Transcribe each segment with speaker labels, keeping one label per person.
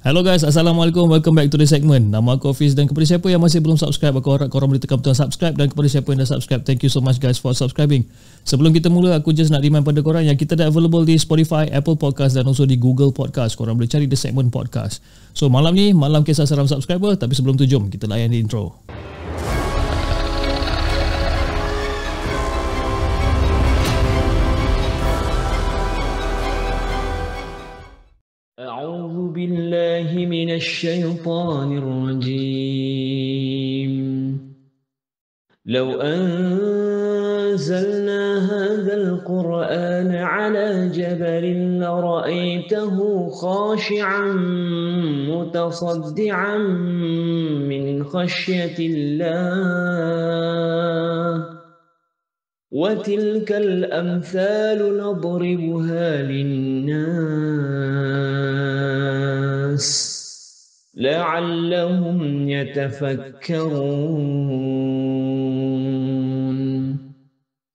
Speaker 1: Hello guys, Assalamualaikum. Welcome back to the segment. Nama aku Hafiz dan kepada siapa yang masih belum subscribe, aku harap korang boleh tekan butang subscribe, dan kepada siapa yang dah subscribe, thank you so much guys for subscribing. Sebelum kita mula, aku just nak remind pada korang yang kita dah available di Spotify, Apple Podcast dan also di Google Podcast. Korang boleh cari The Segment Podcast. So malam ni, malam kisah seram subscriber, tapi sebelum tu jom kita layan di intro.
Speaker 2: أعوذ بالله من الشيطان الرجيم لو أنزلنا هذا القرآن على جبل لرأيته خاشعا متصدعا من خشية الله وتلك الأمثال نضربها للناس لعلهم يتفكرون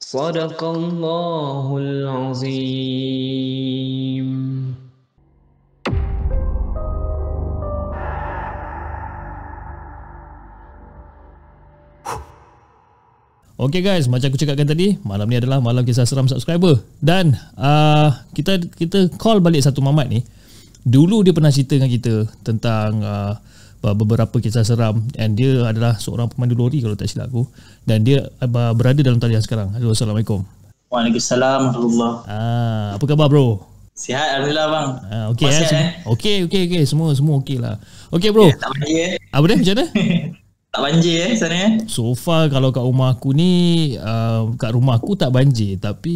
Speaker 2: صدق الله العظيم.
Speaker 1: Okay guys, macam aku cakapkan tadi, malam ni adalah malam kisah seram subscriber. Dan kita call balik satu mamat ni. Dulu dia pernah cerita dengan kita tentang beberapa kisah seram, and dia adalah seorang pemandu lori kalau tak silap aku, dan dia berada dalam talian sekarang. Halo, Assalamualaikum.
Speaker 3: Waalaikumsalam warahmatullahi.
Speaker 1: Apa khabar bro?
Speaker 3: Sihat alhamdulillah bang.
Speaker 1: Okey okey semua okey lah. Okey bro.
Speaker 3: Tak banjir
Speaker 1: Apa dia macam mana?
Speaker 3: Tak banjir sana
Speaker 1: So far kalau kat rumah aku ni, kat rumah aku tak banjir, tapi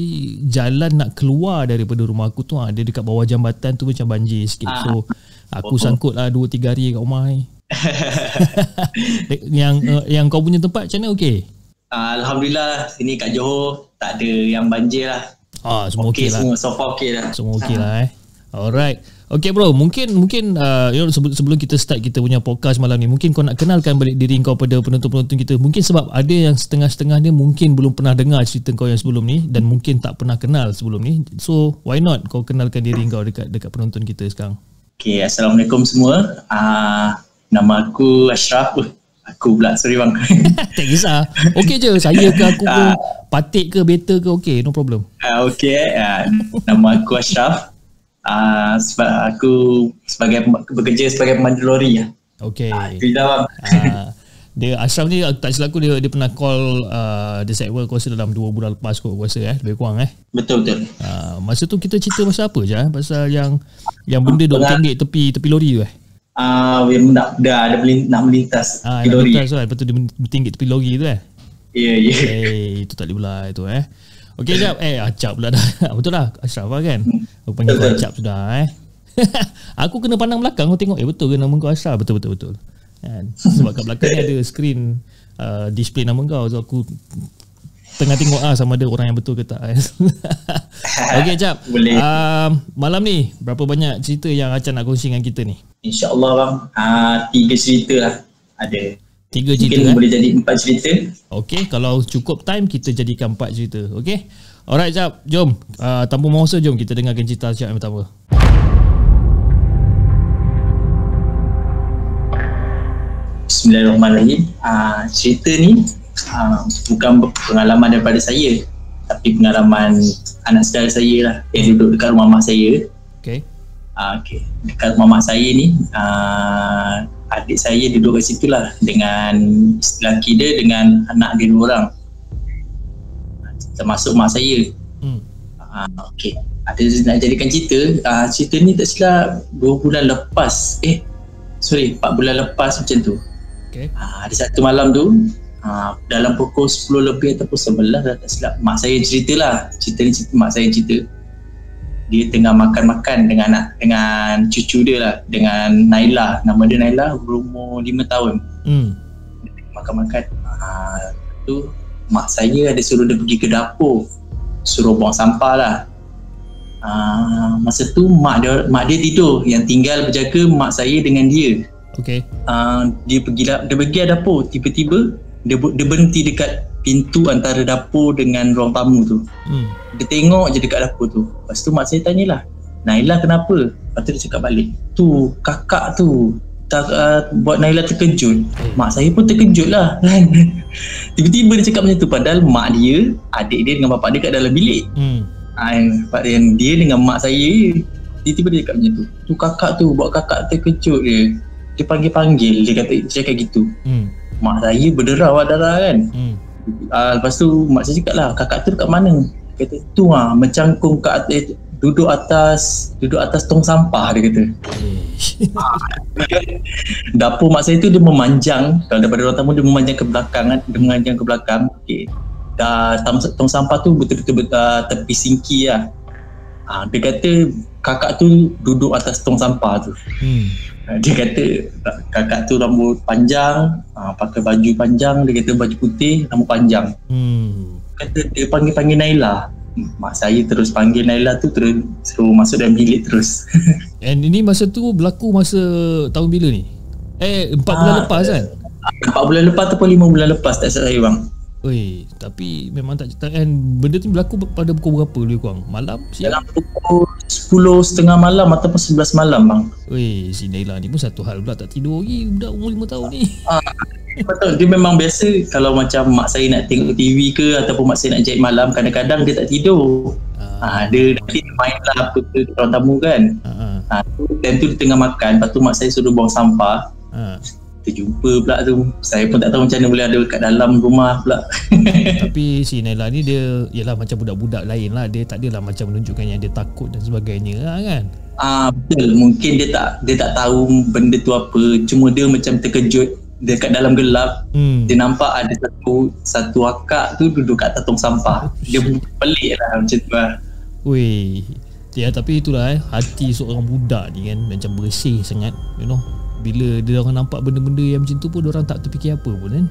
Speaker 1: jalan nak keluar daripada rumah aku tu, dia dekat bawah jambatan tu macam banjir sikit. So aku sangkut lah 2-3 hari kat rumah ni. Yang kau punya tempat macam mana, okey?
Speaker 3: Alhamdulillah sini kat Johor tak ada yang banjir lah.
Speaker 1: Semua okey lah.
Speaker 3: Semua so far okey lah.
Speaker 1: Semua okey lah Alright. Okay bro, mungkin sebelum kita start kita punya podcast malam ni, mungkin kau nak kenalkan balik diri kau pada penonton-penonton kita. Mungkin sebab ada yang setengah-setengah dia mungkin belum pernah dengar cerita kau yang sebelum ni, dan mungkin tak pernah kenal sebelum ni. So why not kau kenalkan diri kau dekat penonton kita sekarang.
Speaker 3: Okay, Assalamualaikum semua. Nama aku Ashraf. Aku pula, sorry bang.
Speaker 1: Tak kisah. Okay je, saya ke aku ke, Patik ke, Beta ke, okay, no problem.
Speaker 3: Okay, nama aku Ashraf. Sebab aku bekerja sebagai pemandu lori.
Speaker 1: Okay.
Speaker 3: Itu dah bang.
Speaker 1: Dia Ashraf ni tak silap aku, dia pernah call The Segment aku rasa dalam 2 bulan lepas kot, aku rasa lebih kurang
Speaker 3: Betul.
Speaker 1: Masa tu kita cerita pasal apa je pasal yang benda duk tenggek tepi lori tu
Speaker 3: Nak melintas
Speaker 1: tepi lori. Nak melintas lepas tu dia bertinggik tepi lori tu
Speaker 3: Ya.
Speaker 1: Itu tak boleh belah itu Okey jap, Acap pula dah. Betul lah Ashraf kan. Aku panggil kau Acap sudah Aku kena pandang belakang, aku tengok betul ke nama kau Ashraf. Betul kan? Sebab kat belakang ni ada screen display nama kau, so aku tengah tengok sama ada orang yang betul ke tak. Okey Acap, malam ni berapa banyak cerita yang Acap nak kongsi dengan kita ni?
Speaker 3: InsyaAllah bang, 3 cerita lah ada.
Speaker 1: 3 cerita
Speaker 3: mungkin boleh jadi 4 cerita.
Speaker 1: Okey, kalau cukup time kita jadikan 4 cerita. Okey. Alright Jap, jom tanpa masa jom kita dengarkan cerita Jap yang pertama.
Speaker 3: Bismillahirrahmanirrahim. Cerita ni bukan pengalaman daripada saya, tapi pengalaman anak saudara saya lah yang duduk dekat rumah mak saya.
Speaker 1: Okey.
Speaker 3: Okay. Dekat rumah mak saya ni, adik saya duduk kat situ lah dengan lelaki dia dengan anak dia 2 orang, termasuk mak saya. Okay, ada nak jadikan cerita ni tak silap 4 bulan lepas macam tu.
Speaker 1: Okay.
Speaker 3: Ada satu malam tu, dalam pukul 10 lebih ataupun 11 tak silap, mak saya cerita mak saya cerita dia tengah makan-makan dengan cucu dia lah, dengan Naila. Nama dia Naila, berumur 5 tahun. Makan-makan. Tu mak saya ada suruh dia pergi ke dapur, suruh buang sampah lah. Masa tu mak dia tidur, yang tinggal berjaga mak saya dengan dia.
Speaker 1: Okay.
Speaker 3: Dia pergi dapur, tiba-tiba dia berhenti dekat pintu antara dapur dengan ruang tamu tu. Dia tengok je dekat dapur tu. Lepas tu mak saya tanyalah, Naila kenapa? Lepas tu dia cakap balik, tu kakak tu buat Naila terkejut. Mak saya pun terkejut lah kan. Tiba-tiba dia cakap macam tu, padahal mak dia, adik dia dengan bapak dia kat dalam bilik. Dia dengan mak saya, tiba-tiba dia cakap macam tu, tu kakak tu buat kakak terkejut dia. Dia panggil-panggil, dia cakap gitu. Mak saya berderau darah kan. Lepas tu mak saya cakap lah, kakak tu dekat mana? Dia kata tu mencangkung kat atas, duduk atas tong sampah, dia kata. Dapur mak saya tu dia memanjang, kalau daripada ruang tamu dia memanjang ke belakang kan, dia memanjang ke belakang. Okey. Tong sampah tu betul-betul tepi singki lah. Dia kata kakak tu duduk atas tong sampah tu. Dia kata kakak tu rambut panjang, pakai baju panjang, dia kata baju putih, rambut panjang. Kata dia panggil Naila. Mak saya terus panggil Naila tu, terus suruh masuk dalam bilik terus.
Speaker 1: And ini masa tu berlaku masa tahun bila ni? 4 bulan lepas kan?
Speaker 3: 4 bulan lepas ataupun 5 bulan lepas, tak silap saya bang.
Speaker 1: Oi, tapi memang tak cerita kan. Benda tu berlaku pada pukul berapa lebih kurang? Malam? Siang?
Speaker 3: Dalam pukul 10.30 malam ataupun 11 malam bang.
Speaker 1: Oi, si Naila ni pun satu hal pula, tak tidur lagi budak umur 5 tahun ni.
Speaker 3: Betul, dia memang biasa kalau macam mak saya nak tengok TV ke ataupun mak saya nak jahit malam, kadang-kadang dia tak tidur. Dia nanti main lah apa ke orang tamu kan. Dan tu dia tengah makan, lepas tu mak saya suruh buang sampah. Terjumpa pula tu. Saya pun tak tahu macam mana boleh ada kat dalam rumah pula.
Speaker 1: Tapi si Naila ni dia ialah macam budak-budak lain lah. Dia tak adalah macam menunjukkan yang dia takut dan sebagainya lah kan.
Speaker 3: Betul, mungkin dia tak tahu benda tu apa. Cuma dia macam terkejut. Dia kat dalam gelap, dia nampak ada satu akak tu duduk kat atas tong sampah. Dia pelik lah macam tu lah.
Speaker 1: Weh, ya, tapi itulah hati seorang budak ni kan macam bersih sangat, you know. Bila dia orang nampak benda-benda yang macam tu pun dia orang tak terfikir apa pun kan.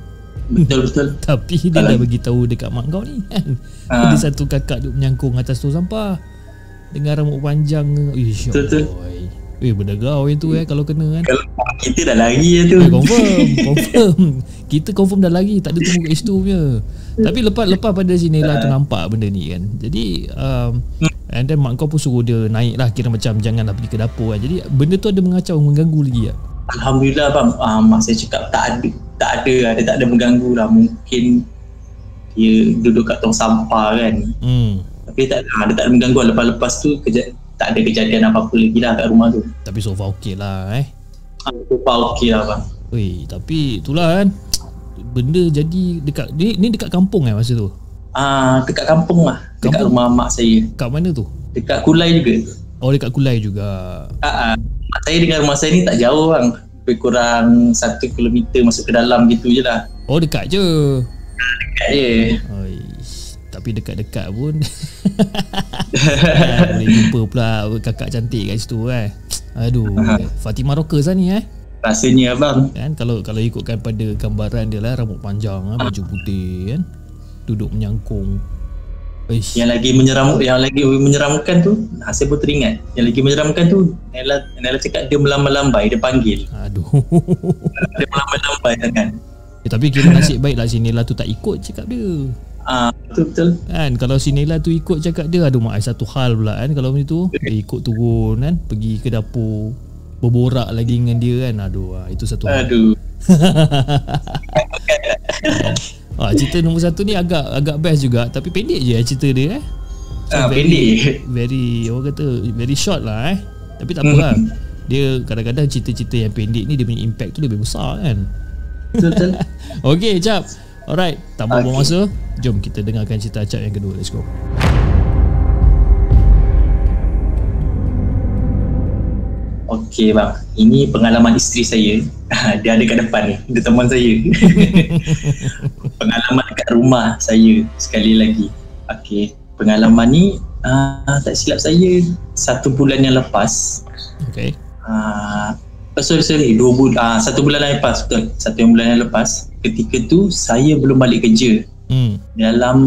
Speaker 3: Betul.
Speaker 1: Tapi dia dah bagi tahu dekat mak kau ni kan. Ada satu kakak duduk menyangkung atas tong sampah dengan rambut panjang. Ish, betul. Benda gau yang tu kalau kena kan.
Speaker 3: Kalau kita dah lari tu.
Speaker 1: Confirm. Kita confirm dah lari, tak ada tunggu kat situ punya. Tapi lepas pada si Naila tu nampak benda ni kan. Jadi and then mak kau pun suruh dia naik lah, kira macam janganlah pergi ke dapur kan. Jadi benda tu ada mengacau, mengganggu lagi tak?
Speaker 3: Alhamdulillah bang, mak saya cakap tak ada mengganggu lah. Mungkin dia duduk kat tong sampah kan. Tapi dia tak ada mengganggu. Lepas tu tak ada kejadian apa-apa lagi lah kat rumah tu.
Speaker 1: Tapi so far okey lah
Speaker 3: So far okey lah bang.
Speaker 1: Tapi itulah kan, benda jadi dekat ni dekat kampung masa tu?
Speaker 3: Dekat kampung lah. Dekat rumah mak saya.
Speaker 1: Kat mana tu?
Speaker 3: Dekat Kulai juga.
Speaker 1: Oh, dekat Kulai juga.
Speaker 3: Mak saya dengan rumah saya ni tak jauh bang. Lebih kurang 1 kilometer masuk ke dalam gitu je lah.
Speaker 1: Oh, dekat je.
Speaker 3: Dekat je.
Speaker 1: Tapi dekat-dekat pun boleh jumpa pula kakak cantik kat situ Aduh, Fatimah Rockers lah ni
Speaker 3: rasanya abang
Speaker 1: kan, kalau ikutkan pada gambaran dia lah, rambut panjang baju putih kan, duduk menyangkung.
Speaker 3: Yang lagi menyeramkan tu, saya pun teringat. Yang lagi menyeramkan tu, Naila cakap dia melambai-lambai, dia panggil.
Speaker 1: Aduh.
Speaker 3: Dia melambai-lambai kan.
Speaker 1: Tapi kira nasib baik lah si Naila tu tak ikut cakap dia.
Speaker 3: Betul
Speaker 1: kan. Kalau si Naila tu ikut cakap dia, aduh mak satu hal pula kan. Kalau macam tu dia ikut turun kan, pergi ke dapur berborak lagi dengan dia kan. Itu satu hal. Cerita nombor 1 ni agak best juga, tapi pendek je cerita dia
Speaker 3: pendek,
Speaker 1: very orang kata very short lah tapi tak apa lah. Dia kadang-kadang cerita-cerita yang pendek ni dia punya impact tu lebih besar kan.
Speaker 3: Betul.
Speaker 1: Okay Cap, alright, tanpa buang masa, jom kita dengarkan cerita Cap yang kedua. Let's go.
Speaker 3: Okey bang, ini pengalaman isteri saya. Dia ada kat depan ni, dia teman saya. Pengalaman dekat rumah saya sekali lagi. Okey, pengalaman ni tak silap saya 1 bulan yang lepas.
Speaker 1: Okey.
Speaker 3: Sorry 2 bulan, 1 bulan yang lepas, betul. 1 bulan yang lepas. Ketika tu saya belum balik kerja. Dalam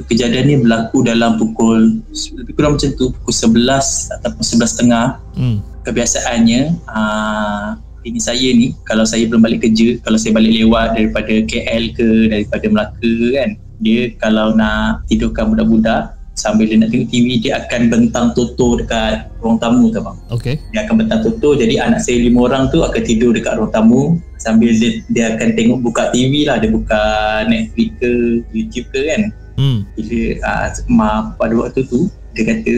Speaker 3: kejadian ni berlaku dalam pukul lebih kurang macam tu, pukul 11 ataupun 11.30. Kebiasaannya ini saya ni, kalau saya belum balik kerja, kalau saya balik lewat daripada KL ke daripada Melaka kan, dia kalau nak tidurkan budak-budak, sambil dia nak tengok TV, dia akan bentang toto dekat ruang tamu tu bang.
Speaker 1: Okay.
Speaker 3: Dia akan bentang toto, jadi anak saya 5 orang tu akan tidur dekat ruang tamu sambil dia akan tengok, buka TV lah, dia buka Netflix ke YouTube ke kan. Bila pada waktu tu dia kata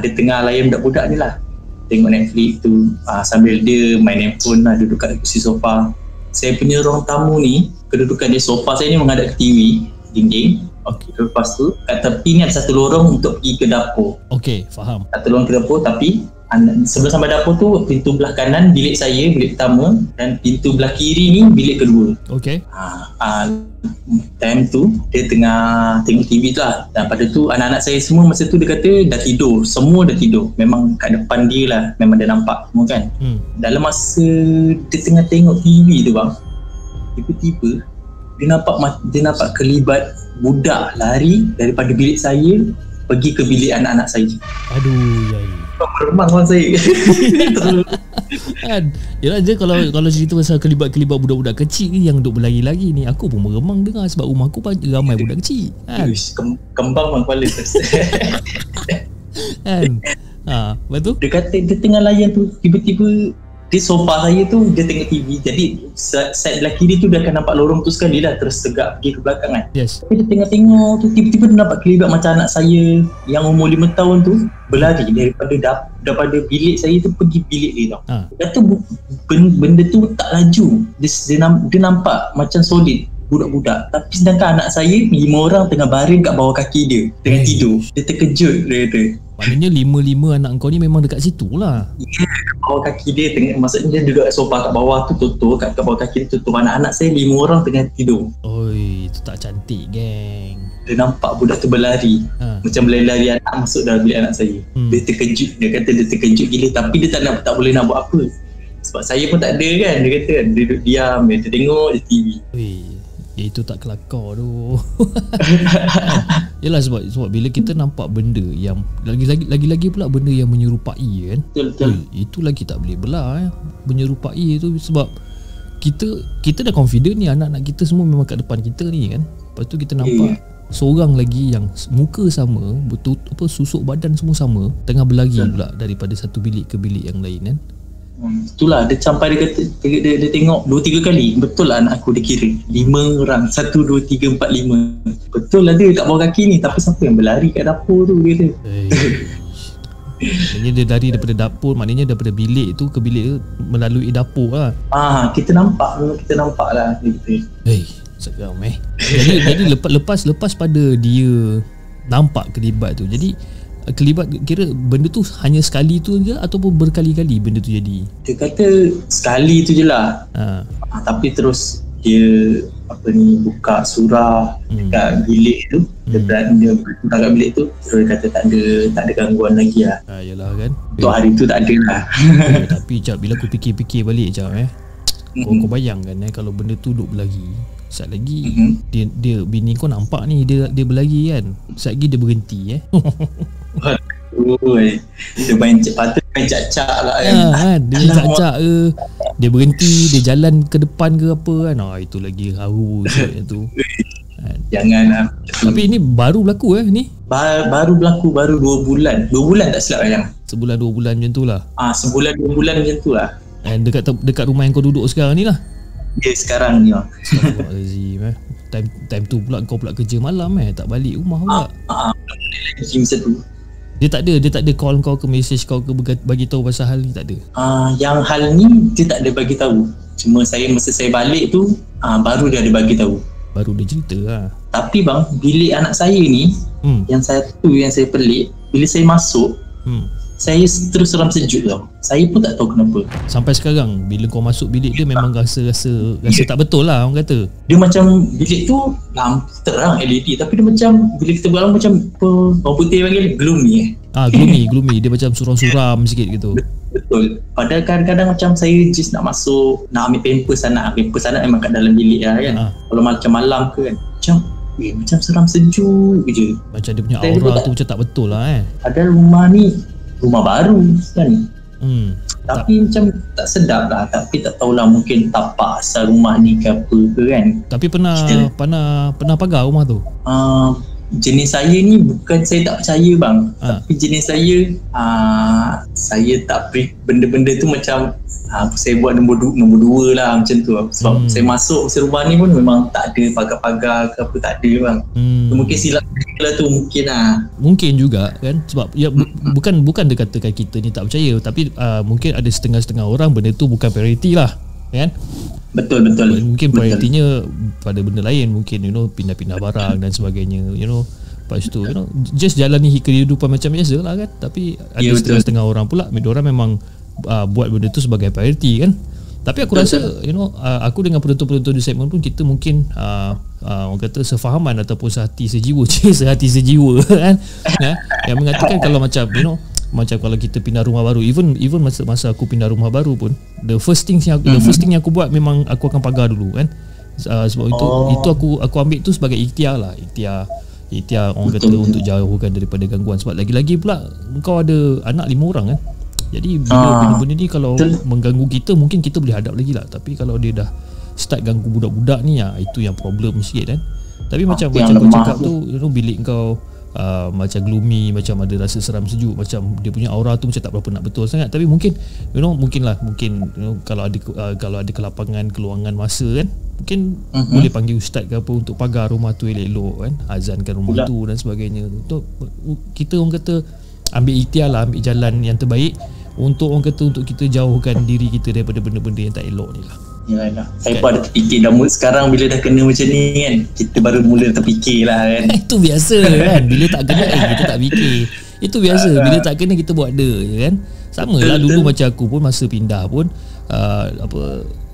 Speaker 3: dia tengah layan budak-budak ni lah, tengok Netflix tu sambil dia main handphone lah, duduk kat kursi sofa. Saya punya ruang tamu ni, kedudukan dia, sofa saya ni menghadap ke TV, dinding. Okay. Lepas tu kat tepi ni ada satu lorong untuk pergi ke dapur.
Speaker 1: Okay, faham.
Speaker 3: Satu lorong ke dapur, tapi sebelah sampai dapur tu, pintu belah kanan bilik saya, bilik pertama, dan pintu belah kiri ni bilik kedua.
Speaker 1: Okay.
Speaker 3: Time tu dia tengah tengok TV tu lah, dan pada tu anak-anak saya semua masa tu dia kata dah tidur, semua dah tidur. Memang kat depan dia lah, memang dia nampak semua kan. Dalam masa dia tengah tengok TV tu bang, tiba-tiba dia nampak kelibat budak lari daripada bilik saya pergi ke bilik anak-anak saya.
Speaker 1: Aduh, yai.
Speaker 3: Meremang kan saya.
Speaker 1: Kan, yelah je kalau cerita pasal kelibat-kelibat budak-budak kecil ni yang duk berlari-lari ni, aku pun meremang dengar sebab rumah aku ramai budak kecil kan.
Speaker 3: Kembang bang kepala.
Speaker 1: Kan. Lepas tu
Speaker 3: dia kata dia tengah layan tu, tiba-tiba di sofa saya tu dia tengok TV, jadi side belah kiri tu dia akan nampak lorong tu sekali lah, terus tegak pergi ke belakang kan.
Speaker 1: Yes.
Speaker 3: Tapi dia tengok-tengok tu, tiba-tiba dia nampak kelibat macam anak saya yang umur 5 tahun tu berlari daripada bilik saya tu pergi bilik dia tau. Dia kata benda tu tak laju, dia nampak macam solid budak-budak, tapi sedangkan anak saya 5 orang tengah baring kat bawah kaki dia, tengah tidur. Dia terkejut, dia kata.
Speaker 1: Maknanya 5 anak kau ni memang dekat situ lah.
Speaker 3: Ya, bawah kaki dia tengah, maksudnya dia duduk kat sofa kat bawah tu tutup, kat bawah kaki dia tutup. Anak-anak saya 5 orang tengah tidur.
Speaker 1: Oi, itu tak cantik geng.
Speaker 3: Dia nampak budak tu berlari, macam berlari-lari anak masuk dalam bilik anak saya. Dia terkejut, dia kata dia terkejut gila, tapi dia tak boleh nak buat apa. Sebab saya pun tak ada kan, dia kata dia duduk diam, dia tengok dia TV.
Speaker 1: Oi, itu tak kelakar tu. Yelah sebab bila kita nampak benda yang lagi-lagi pula benda yang menyerupai kan.
Speaker 3: Betul.
Speaker 1: Itu lagi tak boleh belah menyerupai tu, sebab kita dah confident ni anak-anak kita semua memang kat depan kita ni kan. Lepas tu kita nampak seorang lagi yang muka sama, betul susuk badan semua sama, tengah berlari pula daripada satu bilik ke bilik yang lain kan.
Speaker 3: Itulah dia sampai dia kata dia tengok 2-3 kali. Betul lah anak aku dia kira 5 orang, 1, 2, 3, 4, 5. Betul lah dia kat bawah kaki ni, tapi siapa yang berlari kat dapur tu dia kata. Maknanya
Speaker 1: dia lari daripada dapur, maknanya daripada bilik tu ke bilik tu melalui dapur lah.
Speaker 3: Kita nampak lah dia kata.
Speaker 1: Seram Jadi lepas pada dia nampak kelibat tu, jadi kelibat kira benda tu hanya sekali tu je ataupun berkali-kali benda tu jadi? Dia
Speaker 3: kata sekali tu je lah. Tapi terus dia buka surah dekat bilik tu. Dia buka kat bilik tu, terus dia kata tak ada gangguan lagi lah.
Speaker 1: Yalah kan,
Speaker 3: untuk hari tu tak ada lah.
Speaker 1: Tapi Jap, bila aku fikir balik Jap kau bayangkan kalau benda tu duduk berlari, saat lagi dia bini kau nampak ni dia berlari kan, saat lagi dia berhenti
Speaker 3: dia main patut main cak-cak lah kan.
Speaker 1: Dia main cak-cak ke, dia berhenti, dia jalan ke depan ke apa kan. Itu lagi haru tu.
Speaker 3: Jangan lah.
Speaker 1: Tapi ini baru berlaku ni?
Speaker 3: Baru berlaku, baru 2 bulan. 2 bulan tak silap ayam.
Speaker 1: Sebulan 2 bulan macam tu lah.
Speaker 3: Sebulan 2 bulan macam tu lah.
Speaker 1: Dekat rumah yang kau duduk sekarang ni lah.
Speaker 3: Ya, sekarang ni lah.
Speaker 1: Astagfirullahalazim. Time tu pula kau pula kerja malam tak balik rumah pula.
Speaker 3: Lagi masa tu.
Speaker 1: Dia tak ada call kau ke, message kau ke, bagi tahu pasal hal ni, tak ada.
Speaker 3: Yang hal ni dia tak ada bagi tahu. Cuma masa saya balik tu baru dia ada bagi tahu.
Speaker 1: Baru dia cerita lah.
Speaker 3: Tapi bang, bilik anak saya ni yang saya pelik, bila saya masuk saya terus seram sejuk tau. Saya pun tak tahu kenapa. Sampai
Speaker 1: sekarang bila kau masuk bilik dia memang rasa tak betul lah orang kata.
Speaker 3: Dia macam bilik tu lampu terang LED, tapi dia macam bila kita berlalu macam orang putih panggil gloomy
Speaker 1: gloomy. Dia macam suram-suram sikit gitu.
Speaker 3: Betul. Padahal kadang-kadang macam saya just nak masuk, nak ambil pampers anak memang kat dalam bilik lah kan. Kalau macam malam ke kan, macam seram sejuk je.
Speaker 1: Macam dia punya aura tu macam tak betul lah
Speaker 3: Padahal rumah ni rumah baru kan. Tapi macam tak sedap lah. Tapi tak tahulah, mungkin tapak asal rumah ni ke apa ke kan.
Speaker 1: Tapi pernah pagar rumah tu?
Speaker 3: jenis saya ni bukan saya tak percaya bang, tapi jenis saya tak benda-benda tu macam saya buat nombor dua lah macam tu. Sebab saya masuk rumah ni pun memang tak ada pagar-pagar ke apa, tak ada bang. Mungkin silap lah tu mungkin lah.
Speaker 1: Mungkin juga kan, sebab ya bukan dia katakan kita ni tak percaya, tapi mungkin ada setengah-setengah orang benda tu bukan priority lah kan.
Speaker 3: Betul.
Speaker 1: Mungkin prioritinya pada benda lain, mungkin pindah-pindah barang dan sebagainya, lepas tu just jalani kehidupan macam biasa lah kan. Tapi ada setengah-setengah orang pula, mereka orang memang buat benda tu sebagai priority kan. Tapi aku rasa aku dengan penonton-penonton di segmen pun kita mungkin orang kata sefahaman ataupun sehati sejiwa kan. Yang mengatakan kalau macam macam kalau kita pindah rumah baru, even masa aku pindah rumah baru pun, the first thing yang aku buat memang aku akan pagar dulu kan. Sebab itu aku ambil tu sebagai ikhtiar lah, ikhtiar orang kata untuk jauhkan daripada gangguan. Sebab lagi-lagi pula kau ada anak 5 orang kan. Jadi bila benda ni kalau mengganggu kita, mungkin kita boleh hadap lagi lah. Tapi kalau dia dah start ganggu budak-budak ni, itu yang problem sikit kan. Tapi macam kau cakap tu, bilik kau macam gloomy, macam ada rasa seram sejuk, macam dia punya aura tu macam tak berapa nak betul sangat. Tapi mungkin kalau ada kelapangan, keluangan masa kan, mungkin boleh panggil ustaz ke apa untuk pagar rumah tu elok-elok kan, azankan rumah tu dan sebagainya. Untuk kita orang kata ambil ikhtiar lah, ambil jalan yang terbaik untuk orang kata untuk kita jauhkan diri kita daripada benda-benda yang tak elok ni lah.
Speaker 3: Yalah, saya pun ada terfikir dah sekarang bila dah kena macam ni kan, kita baru mula terfikir lah kan.
Speaker 1: Itu biasa kan, bila tak kena kita tak fikir. Itu biasa, bila tak kena kita buat ada je kan. Sama lah dulu macam aku pun masa pindah pun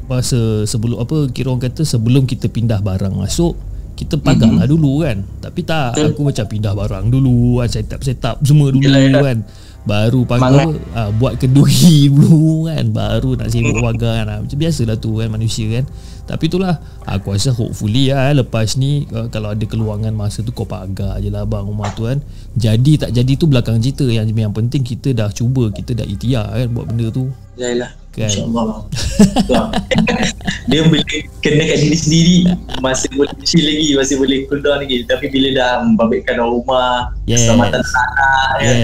Speaker 1: masa sebelum kira orang kata sebelum kita pindah barang masuk, kita pagar lah dulu kan. Tapi tak, aku macam pindah barang dulu kan, set up semua dulu kan, baru pagar buat kenduri dulu kan, baru nak sibuk pagar kan. Macam biasalah tu kan manusia kan. Tapi itulah, aku rasa hopefully lepas ni kalau ada keluangan masa tu kau pagar je lah bang rumah tu kan. Jadi tak jadi tu belakang cerita. Yang penting kita dah cuba, kita dah ikhtiar kan buat benda tu.
Speaker 3: Yalah
Speaker 1: kan?
Speaker 3: InsyaAllah dia boleh kena kat diri sendiri, masih boleh kecil lagi, masih boleh cool down lagi. Tapi bila dah membabitkan rumah, keselamatan anak kan,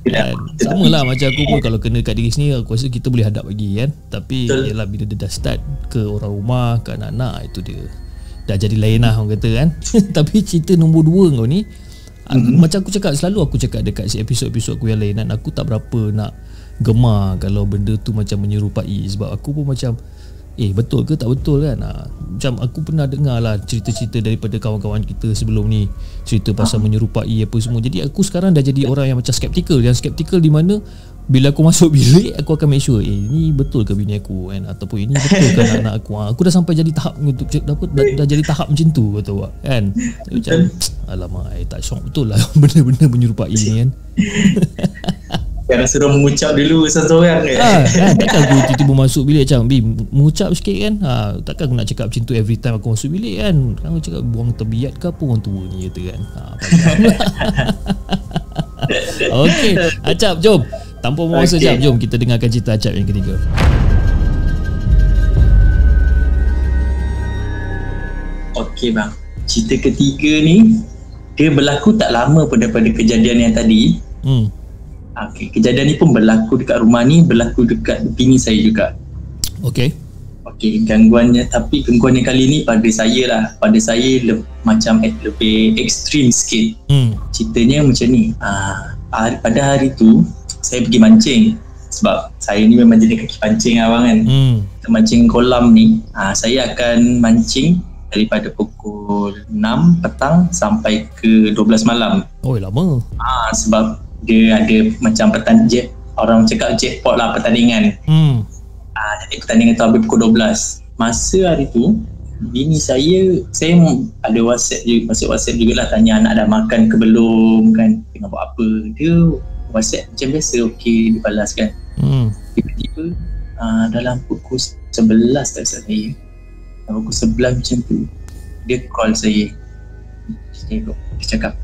Speaker 1: dan sama lah macam aku pun, kalau kena kat diri sendiri aku rasa kita boleh hadap lagi kan. Tapi yalah, bila dia dah start ke orang rumah, ke anak-anak, itu dia dah jadi lain lah orang kata kan. Tapi cerita nombor 2 kau ni, macam aku cakap, selalu aku cakap dekat episod-episod aku yang lain kan, aku tak berapa nak gemar kalau benda tu macam menyerupai. Sebab aku pun macam betul ke tak betul kan. Macam aku pernah dengar lah cerita-cerita daripada kawan-kawan kita sebelum ni, cerita pasal menyerupai apa semua. Jadi aku sekarang dah jadi orang yang macam skeptikal. Yang skeptikal di mana bila aku masuk bilik, aku akan make sure ini betul ke bini aku kan, ataupun ini betul ke anak-anak aku. Aku dah sampai jadi tahap untuk dah jadi tahap macam tu kata awak kan. Macam alamak, tak syok betul lah benda-benda menyerupai ni kan.
Speaker 3: Yang suruh mengucap dulu seseorang kan.
Speaker 1: Takkan aku tiba-tiba masuk bilik macam mengucap sikit kan. Takkan aku nak cakap macam tu every time aku masuk bilik kan. Aku cakap buang terbiat ke apa orang tua ni kata kan. Okey, Acap jom. Tanpa masa jap, jom kita dengarkan cerita Acap yang ketiga.
Speaker 3: Okey bang, cerita ketiga ni dia berlaku tak lama pun daripada kejadian yang tadi. Okay, kejadian ni pun berlaku dekat rumah ni, berlaku dekat bini saya juga. Okey, gangguannya, tapi gangguannya kali ni pada saya lah. Pada saya macam lebih ekstrim sikit. Ceritanya macam ni. Pada hari tu saya pergi mancing. Sebab saya ni memang jadi kaki pancing abang kan. Kita mancing kolam ni, saya akan mancing daripada pukul 6 petang sampai ke 12 malam.
Speaker 1: Oh, lama.
Speaker 3: Sebab dia ada macam orang cakap jackpot lah pertandingan. Jadi pertandingan tu habis pukul 12. Masa hari tu bini saya ada WhatsApp jugalah, tanya anak dah makan ke belum kan, tengah buat apa. Dia WhatsApp macam biasa, okey dia balas kan. Tiba-tiba dalam pukul 11 tak salah saya, dalam pukul 11 macam tu dia call saya. Dia cakap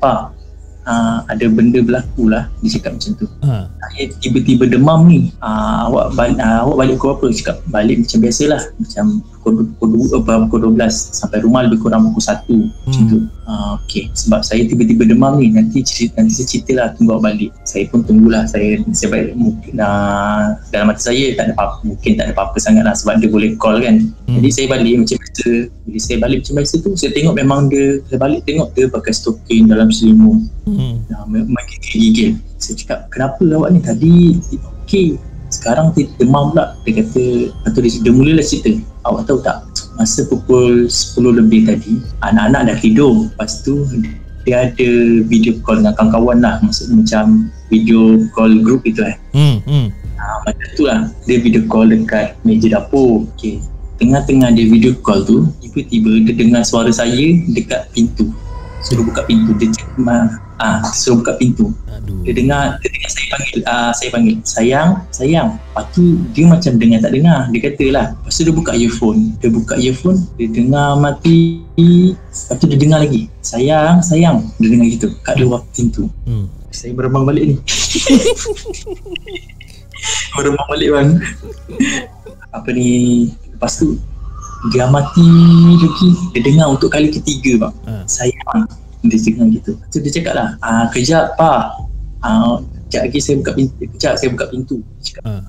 Speaker 3: Pak, ada benda berlaku lah, dia cakap macam tu. Saya tiba-tiba demam ni. Awak balik pukul apa? Cakap balik macam biasalah, macam pukul 12 sampai rumah lebih kurang pukul 1 macam tu. Okay, sebab saya tiba-tiba demam ni, nanti saya cerita lah, tunggu awak balik. Saya pun tunggulah, saya balik, mungkin dalam mata saya tak ada apa-apa, mungkin tak ada apa-apa sangat lah sebab dia boleh call kan. Jadi saya balik macam biasa. Bila saya balik macam biasa tu, saya tengok memang saya balik tengok dia pakai stokin dalam selimut. Memang gigil. Saya cakap, kenapa awak ni tadi okey, sekarang demam pula? Dia kata, atau dia mulalah cerita, awak tahu tak, masa pukul 10 lebih tadi anak-anak dah tidur, lepas tu dia ada video call dengan kawan-kawan lah, maksudnya macam video call group itu macam tu lah, dia video call dekat meja dapur. Okay. Tengah-tengah dia video call tu, tiba-tiba dia dengar suara saya dekat pintu, suruh buka pintu. Dia cakap, suruh buka pintu. Dia dengar saya panggil sayang. Lepas tu dia macam dengar tak dengar, dia kata lah. Lepas tu dia buka earphone, dia dengar mati. Lepas tu dia dengar lagi, sayang, dia dengar gitu kat luar pintu. Saya berembang balik ni. Berembang balik bang. Apa ni, lepas tu dia mati lagi, dia dengar untuk kali ketiga bang. Sayang, dia dengar gitu. Lepas tu dia cakap lah, kejap pak, kejap lagi saya buka pintu. Cakap,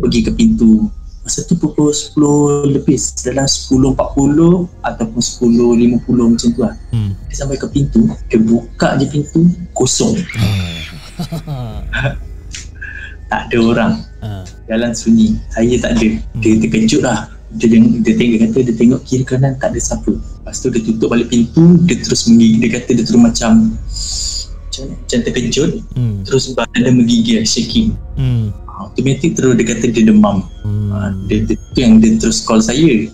Speaker 3: pergi ke pintu. Masa tu pukul 10 lebih, dalam 10.40 ataupun 10.50 macam tu lah. Dia sampai ke pintu, dia buka je pintu, kosong. Tak ada orang. Jalan sunyi, saya tak ada. Dia terkejut lah. Dia tengok kiri kanan, tak ada siapa. Lepas tu dia tutup balik pintu, dia terus menggigil. Dia kata dia terus macam terkejut, terus badan menggigil, shaking. Automatik terus dia kata dia demam. Dia yang dia terus call saya.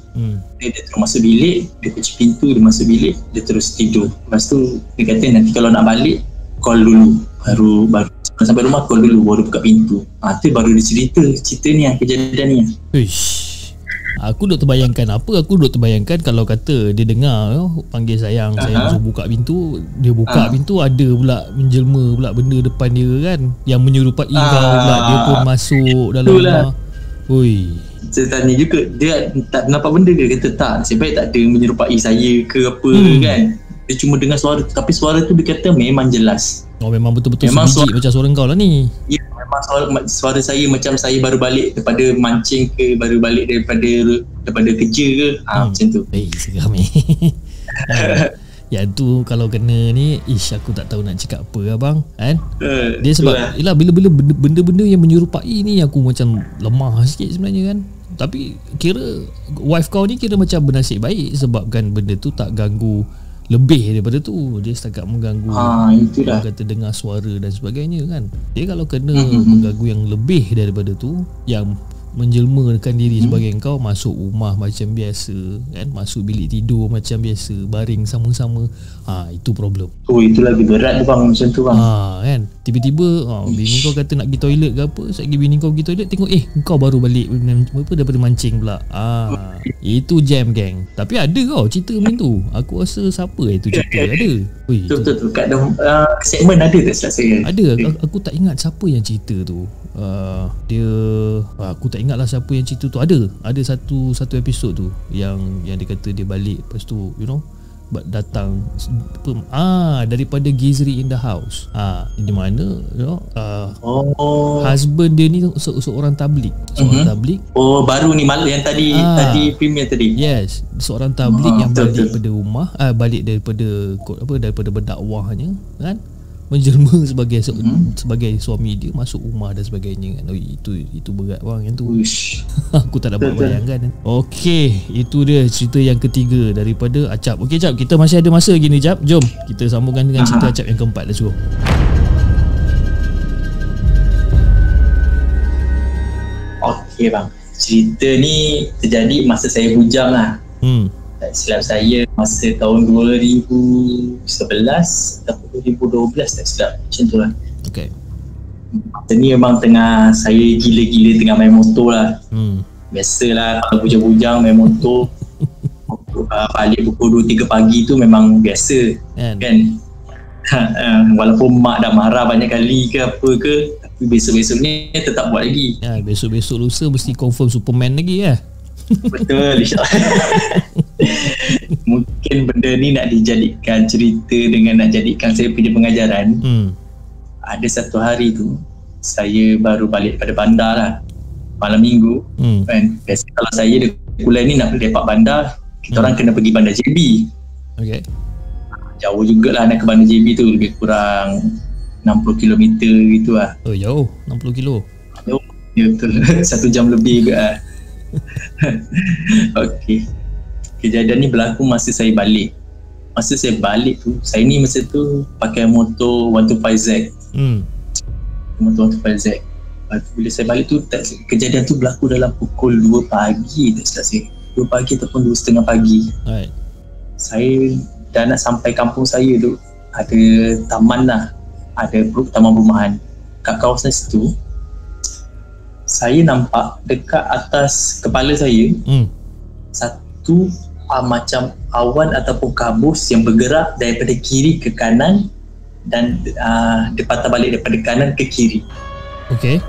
Speaker 3: Dia terus masuk bilik, dia kunci pintu, dia masuk bilik, dia terus tidur. Lepas tu dia kata nanti kalau nak balik call dulu, baru sampai rumah call dulu, baru buka pintu. Tu baru dia cerita ni kejadian ni.
Speaker 1: Aku duk terbayangkan kalau kata dia dengar panggil sayang suruh buka pintu, dia buka pintu, ada pula menjelma pula benda depan dia kan, yang menyerupai kau pula, dia pun masuk dalam rumah. Saya tanya juga, dia tak nampak benda ke? Kata tak, nasib baik tak ada menyerupai saya ke apa kan. Dia cuma dengar suara, tapi suara tu dia kata memang jelas. Memang betul-betul sebiji macam suara kau lah ni. Ya, memang suara saya macam saya baru balik daripada mancing ke, baru balik daripada kerja ke, macam tu. Seram ni. Yang tu kalau kena ni, aku tak tahu nak cakap apa abang kan. Dia sebab yelah, bila benda-benda yang menyerupai ni aku macam lemah sikit sebenarnya kan. Tapi kira wife kau ni kira macam bernasib baik sebab kan benda tu tak ganggu lebih daripada tu. Dia setakat mengganggu, itulah kata dengar suara dan sebagainya kan. Dia kalau kena mengganggu yang lebih daripada tu, yang menjelmakan diri sebagai kau, masuk rumah macam biasa kan, masuk bilik tidur macam biasa, baring sama-sama, itu problem. Itu lagi berat tu bang, macam tu bang. Kan tiba-tiba bini kau kata nak pergi toilet ke apa, sekali bini kau pergi toilet tengok kau baru balik daripada mancing pula. Itu jam geng. Tapi ada kau cerita macam tu. Aku rasa siapa itu cerita ada. Betul kat segmen ada tak saya? Ada. Aku tak ingat siapa yang cerita tu. Aku tak ingat lah siapa yang cerita tu. Ada satu episod tu yang dia kata dia balik, lepas tu datang daripada Gizri in the house. Di mana husband dia ni seorang tabligh. Baru ni malam yang tadi premier tadi. Yes, seorang tabligh yang balik daripada rumah, balik daripada berdakwahnya kan, menjelma sebagai suami dia, masuk rumah dan sebagainya kan. Itu berat bang yang tu. Aku tak dapat bayangkan. Okey, itu dia cerita yang ketiga daripada Acap. Okey Acap, kita masih ada masa lagi ni Acap. Jom kita sambungkan dengan cerita Acap yang keempat. Let's go. Okey bang, cerita ni terjadi masa saya bujang lah. Tak silap saya masa tahun 2011 atau 2012 tak silap, macam tu lah. Okay. Masa ni memang tengah saya gila-gila tengah main motor lah. Biasalah kalau bujang-bujang main motor balik pukul 2-3 pagi tu memang biasa kan. Walaupun mak dah marah banyak kali ke apa ke, tapi besok-besoknya tetap buat lagi. Besok-besok lusa mesti confirm Superman lagi .
Speaker 3: Betul, insyaAllah. Mungkin benda ni nak dijadikan cerita dengan nak jadikan saya punya pengajaran. Ada satu hari tu saya baru balik pada bandar lah, malam minggu kan. Biasa kalau saya kuliah ni nak lepak bandar, kita orang kena pergi bandar JB.
Speaker 1: Okay.
Speaker 3: Jauh jugalah nak ke bandar JB tu, lebih kurang 60 km gitu lah.
Speaker 1: Oh jauh, 60 kilo.
Speaker 3: Jauh, ya betul. 1 jam lebih ke lah. Okay, kejadian ni berlaku masa saya balik. Masa saya balik tu, saya ni masa tu pakai motor 125Z. Motor 125Z. Bila saya balik tu, kejadian tu berlaku dalam pukul 2 pagi, tak silap saya, 2 pagi ataupun 2.30 pagi.
Speaker 1: Right.
Speaker 3: Saya dah nak sampai kampung saya tu, ada taman lah, ada taman perumahan. Kat kawasan situ, saya nampak dekat atas kepala saya satu macam awan ataupun kabus yang bergerak daripada kiri ke kanan dan dia patah balik daripada kanan ke kiri. Okay,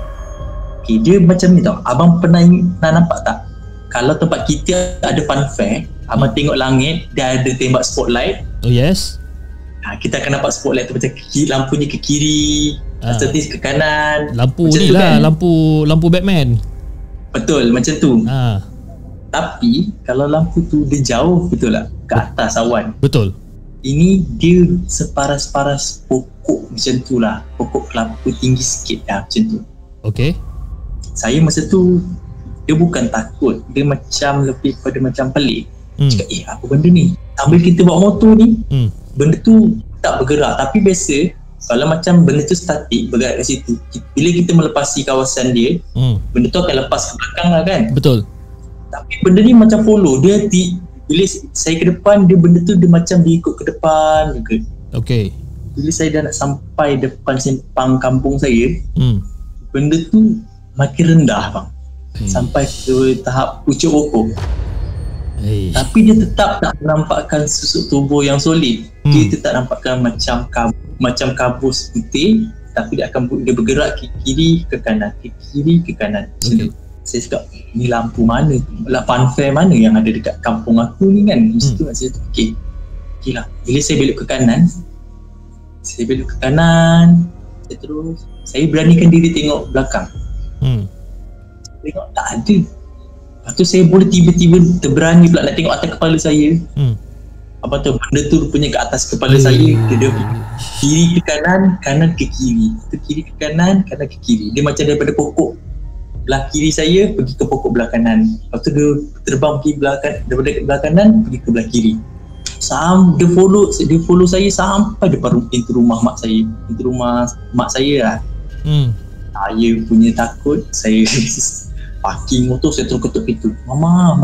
Speaker 3: dia macam ni tau. Abang pernah nampak tak? Kalau tempat kita ada fun fair, abang tengok langit, dia ada tembak spotlight.
Speaker 1: Oh yes.
Speaker 3: Kita akan nampak spotlight tu macam lampunya ke kiri, setis ke kanan.
Speaker 1: Lampu ni lah kan? lampu Batman.
Speaker 3: Betul, macam tu. Tapi kalau lampu tu dia jauh betul tak? Ke atas awan. Betul. Ini dia separas-paras pokok macam tu lah. Pokok kelapa tinggi sikit lah macam tu. Okay. Saya masa tu, dia bukan takut, dia macam lebih pada macam pelik. Cakap, apa benda ni? Sambil kita bawa motor ni, benda tu tak bergerak. Tapi biasa, kalau macam benda tu statik, bergerak kat situ, bila kita melepasi kawasan dia, benda tu akan lepas ke belakang lah kan? Betul. Tapi benda ni macam follow. Dia bila saya ke depan, benda tu dia macam dia ikut ke depan juga. Okay. Bila saya dah nak sampai depan simpang kampung saya, benda tu makin rendah bang. Sampai ke tahap pucuk pokok. Tapi dia tetap tak menampakkan susuk tubuh yang solid. Dia tetap nampakkan macam kabus putih, tapi dia bergerak ke kiri ke kanan, ke kiri ke kanan. Okay. Saya cakap, ni lampu mana, fun fair mana yang ada dekat kampung aku ni kan. Masa tu saya fikir, okay lah. Bila saya belok ke kanan, saya beranikan diri tengok belakang. Tengok tak ada. Lepas tu saya boleh tiba-tiba terberani pula nak tengok atas kepala saya. Apa tu, benda tu rupanya ke atas kepala saya. Dia kiri ke kanan, kanan ke kiri. Kiri ke kanan, kanan ke kiri. Dia macam daripada pokok belah kiri saya pergi ke pokok belah kanan. Lepas tu dia terbang pergi daripada belah kanan pergi ke belah kiri. Dia follow saya sampai depan pintu rumah mak saya. Pintu rumah mak saya lah. Saya punya takut. Saya parking motor, saya terus ketuk pintu. Mama,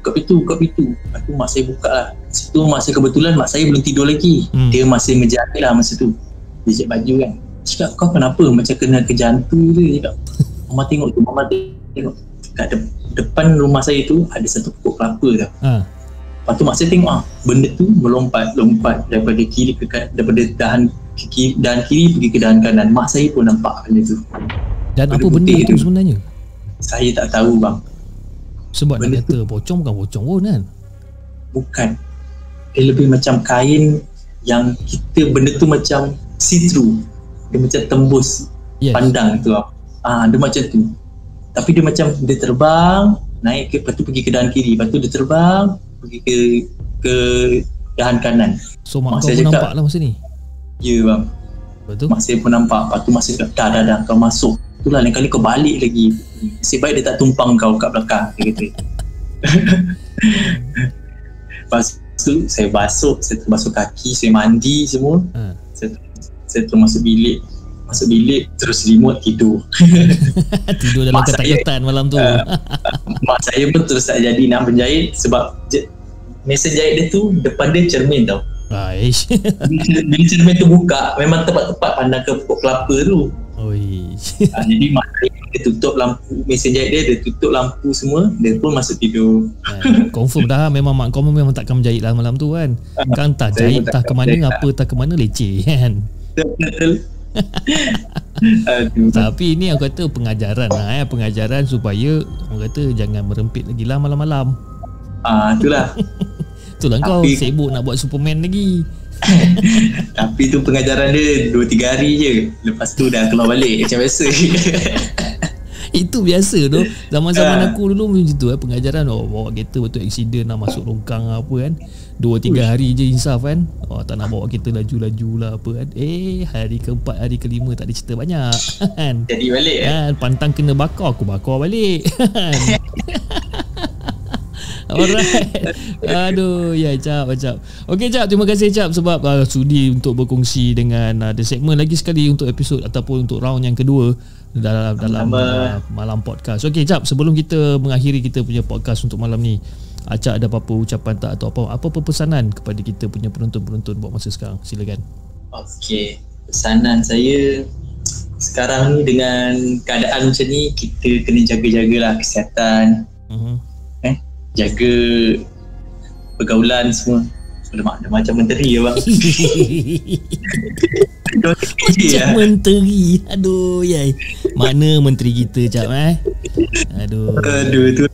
Speaker 3: buka pintu. Lepas tu mak saya buka lah. Situ mak saya, kebetulan mak saya belum tidur lagi. Dia masih menjahit lah masa tu. Dia cek baju kan. Cakap, kau kenapa? Macam kena ke jantung je. Cakap, Mama tengok. Kat depan rumah saya tu ada satu pokok kelapa tau. Lepas tu mak saya tengok benda tu melompat daripada kiri ke kanan, daripada dahan kiri pergi ke dahan kanan. Mak saya pun nampak benda tu.
Speaker 1: Dan apa benda tu sebenarnya?
Speaker 3: Saya tak tahu bang.
Speaker 1: Sebab benda nak kata pocong bukan pocong pun kan? Bukan.
Speaker 3: Dia lebih macam kain yang benda tu macam see through. Dia macam tembus pandang tu. Dia macam tu. Tapi dia terbang naik ke, lepas tu pergi ke dahan kiri, lepas tu dia terbang pergi ke dahan kanan.
Speaker 1: So mak kau pun nampak lah masa ni?
Speaker 3: Ya bang.
Speaker 1: Betul?
Speaker 3: Mak saya pun nampak. Lepas tu mak saya cakap, dah kau masuk. Itulah lain kali kau balik lagi. Nasib baik dia tak tumpang kau kat belakang, dia kata. Lepas tu saya terbasuh kaki, saya mandi semua. Saya terus masuk bilik, terus remote tidur.
Speaker 1: Tidur dalam ketak-ketak malam tu.
Speaker 3: Mak saya pun terus tak jadi nak menjahit sebab mesin jahit dia tu depan dia cermin tau. Bila cermin tu buka, memang tepat-tepat pandang ke pokok kelapa tu. Jadi mak saya dia tutup lampu, mesin jahit dia tutup lampu semua, dia pun masuk tidur.
Speaker 1: Confirm dah, memang mak kau memang takkan menjahit lah malam tu kan. Kan tak jahit, tak ke mana, apa tak ke mana, leceh kan.
Speaker 3: Betul. Aduh.
Speaker 1: Tapi ini aku kata pengajaran lah pengajaran supaya orang kata jangan merempit lagi lah malam-malam.
Speaker 3: Itulah.
Speaker 1: Itulah kau
Speaker 3: Tapi-
Speaker 1: sibuk nak buat Superman lagi.
Speaker 3: Tapi tu pengajaran dia 2-3 hari je. Lepas tu dah keluar balik macam biasa.
Speaker 1: Itu biasa tu. Zaman-zaman aku dulu macam tu pengajaran bawa kereta betul accident nak masuk longkang apa kan. 2-3 hari je insaf kan. Tak nak bawa kereta laju-laju lah apa kan. Hari keempat, hari kelima tak ada cerita banyak kan.
Speaker 3: Jadi balik
Speaker 1: Pantang kena bakar, aku bakar balik kan. Alright. Aduh, ya Cap. Okey Cap, terima kasih Cap sebab sudi untuk berkongsi dengan The Segment lagi sekali untuk episod ataupun untuk round yang kedua dalam malam podcast. Okey Cap, sebelum kita mengakhiri kita punya podcast untuk malam ni, Acap ada apa-apa ucapan tak atau apa pesanan kepada kita punya penonton-penonton buat masa sekarang? Silakan.
Speaker 3: Okey, pesanan saya sekarang ni dengan keadaan macam ni, kita kena jaga-jagalah kesihatan. Jaga pergaulan semua. Dah macam menteri ya bang.
Speaker 1: Macam menteri. Aduh yai. Mana menteri kita Cap Aduh
Speaker 3: tu.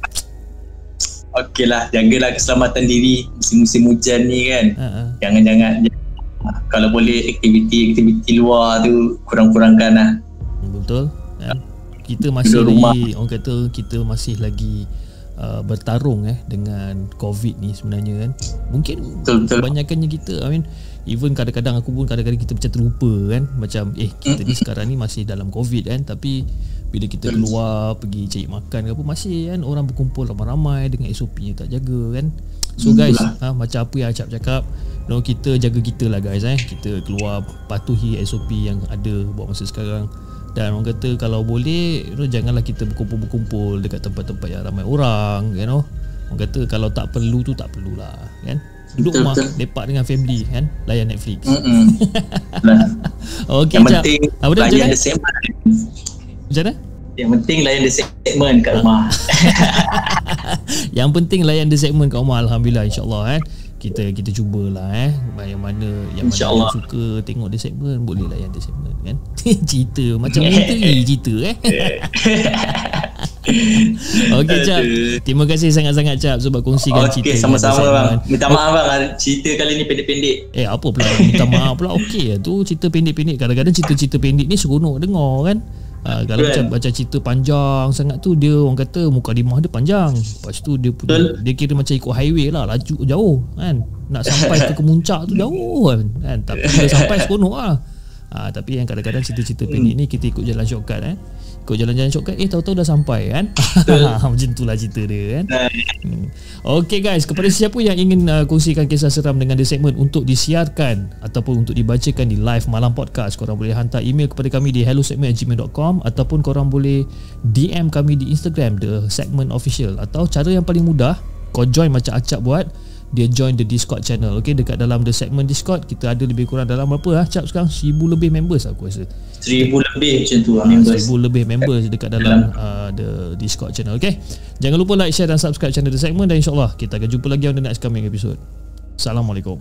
Speaker 3: Okey lah, jagalah keselamatan diri musim-musim hujan ni kan. Jangan kalau boleh aktiviti luar tu kurang-kurangkan lah.
Speaker 1: Betul kan? Kita masih lagi, orang kata kita masih lagi bertarung dengan COVID ni sebenarnya kan. Mungkin kebanyakannya kita, even kadang-kadang aku pun kadang-kadang kita macam terlupa kan. Macam kita ni sekarang ni masih dalam COVID kan. Tapi bila kita keluar pergi cari makan ke apa, masih kan orang berkumpul ramai-ramai dengan SOP-nya tak jaga kan. So guys, macam apa yang Acap cakap, kita jaga kita lah guys Kita keluar patuhi SOP yang ada buat masa sekarang. Dan orang kata kalau boleh janganlah kita berkumpul-berkumpul dekat tempat-tempat yang ramai orang, Orang kata kalau tak perlu tu tak perlulah kan. Duduk rumah lepak dengan family kan, layan Netflix. Okey
Speaker 3: Yang
Speaker 1: Cap.
Speaker 3: penting layan the segment.
Speaker 1: Macam mana?
Speaker 3: Yang penting layan the segment kat rumah.
Speaker 1: Yang penting layan the segment kat rumah, alhamdulillah, insya-Allah kita cubalah yang mana yang suka tengok the segment boleh layan the segment kan. Cerita macam menteri cerita Okey Cap, terima kasih sangat-sangat Cap sebab kongsikan cerita.
Speaker 3: Okey, sama-sama bang. Minta maaf bang, cerita kali ni pendek-pendek.
Speaker 1: Apa pula minta maaf pula. Okey tu cerita pendek-pendek, kadang-kadang cerita-cerita pendek ni seronok dengar kan. Kalau macam cerita panjang sangat tu, dia orang kata mukadimah dia panjang, lepas tu dia punya, dia kira macam ikut highway lah, laju jauh kan, nak sampai ke kemuncak tu jauh kan. Tapi bila sampai seronok lah. Tapi yang kadang-kadang cerita-cerita pendek ni kita ikut jalan shortcut ikut jalan-jalan shortcut tahu-tahu dah sampai kan. Macam itulah cerita dia kan. Okey guys, kepada siapa yang ingin kongsikan kisah seram dengan The Segment untuk disiarkan ataupun untuk dibacakan di live malam podcast, korang boleh hantar email kepada kami di hellosegment@gmail.com ataupun korang boleh DM kami di Instagram The Segment Official. Atau cara yang paling mudah, kau join macam Acap buat, dia join the Discord channel. Okey, dekat dalam The Segment Discord kita ada lebih kurang dalam berapa Cap sekarang, 1000 lebih members aku rasa.
Speaker 3: 1000 lebih macam tu members.
Speaker 1: 1000 lebih members dekat dalam the Discord channel. Okay, jangan lupa like, share dan subscribe channel The Segment, dan insyaAllah kita akan jumpa lagi on the next coming episode. Assalamualaikum.